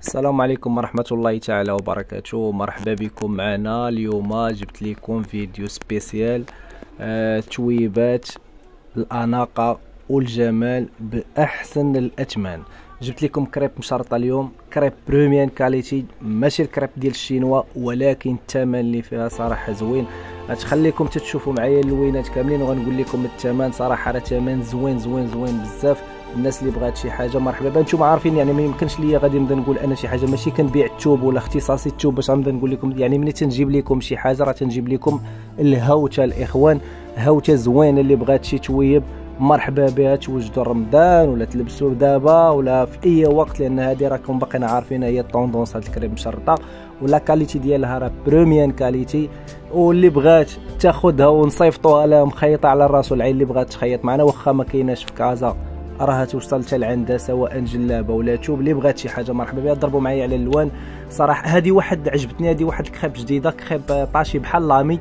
السلام عليكم ورحمة الله تعالى وبركاته. مرحبا بكم معنا. اليوم جبت لكم فيديو سبيسيال تويبات الأناقة والجمال بأحسن الأثمان. جبت لكم كريب مشرطة اليوم، كريب بروميان كاليتي، ماشي الكريب ديال الشينوا، ولكن الثمن اللي فيها صراحة زوين. غتخليكم تشوفوا معايا اللوينات كاملين وغنقول لكم الثمن. صراحة راه ثمن زوين زوين زوين بزاف. الناس اللي بغات شي حاجه مرحبا بها. نتوما عارفين يعني ما يمكنش ليا غادي نبدا نقول انا شي حاجه، ماشي كنبيع الثوب ولا اختصاصي الثوب باش غنبدا نقول لكم. يعني ملي تنجيب لكم شي حاجه راه تنجيب لكم الهوته الاخوان، هوته زوينه. اللي بغات شي تويب مرحبا بها، توجدوا رمضان ولا تلبسوا دابا ولا في اي وقت، لان هذه راكم باقيين عارفين هي الطوندونس. هاد الكريم مشرطه ولا كاليتي ديالها راه بروميان كاليتي، واللي بغات تاخذها ونصيفطوها لها مخيطه على الراس والعين. اللي بغات تخيط معنا واخا ما كايناش في كازا راها توصل حتى لعندها، سواء جلابه ولا توب. اللي بغات شي حاجه مرحبا بها. ضربوا معايا على الالوان. صراحه هذه واحد عجبتني، هذه واحد الكريب جديده، كريب طاشي بحال لامي،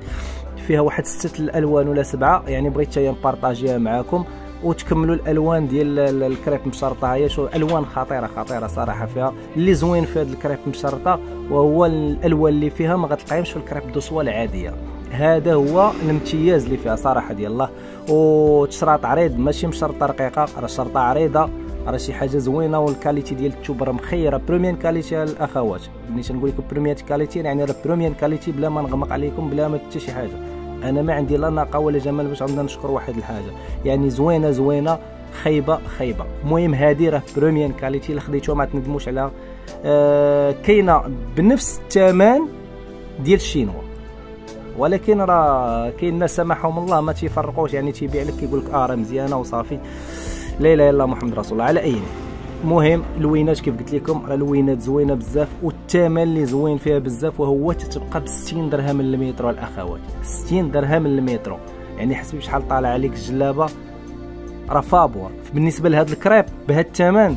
فيها واحد 6 الالوان ولا 7. يعني بغيت حتى نبارطاجيها معاكم وتكملوا الالوان ديال الكريب مشرطه. هي شو الوان خطيره خطيره صراحه فيها. اللي زوين في هذا الكريب مشرطه وهو الالوان اللي فيها ما غتلقايهمش في الكريب دوسوا العاديه. هذا هو الامتياز اللي فيها صراحه ديال الله. وتشراط عريض، ماشي مشرطه رقيقه، راه شرطه عريضه، راه شي حاجه زوينه. والكاليتي ديال الثوب راه مخيره بروميان كاليتي الاخوات. ملي تنقول لكم بروميان كاليتي يعني راه بروميان كاليتي، بلا ما نغمق عليكم، بلا ما حتى شي حاجه. انا ما عندي لا ناقه ولا جمال باش غنبدا نشكر واحد الحاجه. يعني زوينه زوينه، خايبه خايبه. المهم هذه راه بروميان كاليتي، اللي خديتوها ما تندموش عليها. كاينه بنفس الثمن ديال الشينوا، ولكن راه كاين ناس سمحهم الله ما تيفرقوش. يعني تيبيع لك كيقول لك راه مزيانه وصافي. لا اله الا الله محمد رسول الله. على اي المهم لوينات كيف قلت لكم راه لوينات زوينه بزاف، والثمن اللي زوين فيها بزاف، وهو تتبقى ب 60 درهم للمتر الاخوات. 60 درهم للمتر، يعني حسبي بشحال طالع عليك الجلابه. راه فابور بالنسبه لهذا الكريب بهذا الثمن،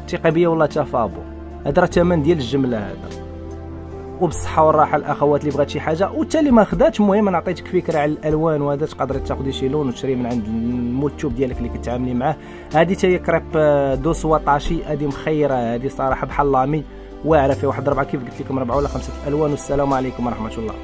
ثقه بيا والله تا فابور. هذا راه الثمن ديال الجمله هذا. وبالصحه والراحه الاخوات اللي بغات شي حاجه وحتى اللي ما خداتش. المهم انا عطيتك فكره على الالوان، وهذا تقدري تاخذي شي لون وتشري من عند المول التوب ديالك اللي كتعاملي معاه. هذه حتى هي كريب دوسوا طاشي، هذه مخيره، هذه صراحه بحال لامي واعره، فيها واحد 4 كيف قلت لكم 4 ولا 5 الوان. والسلام عليكم ورحمه الله.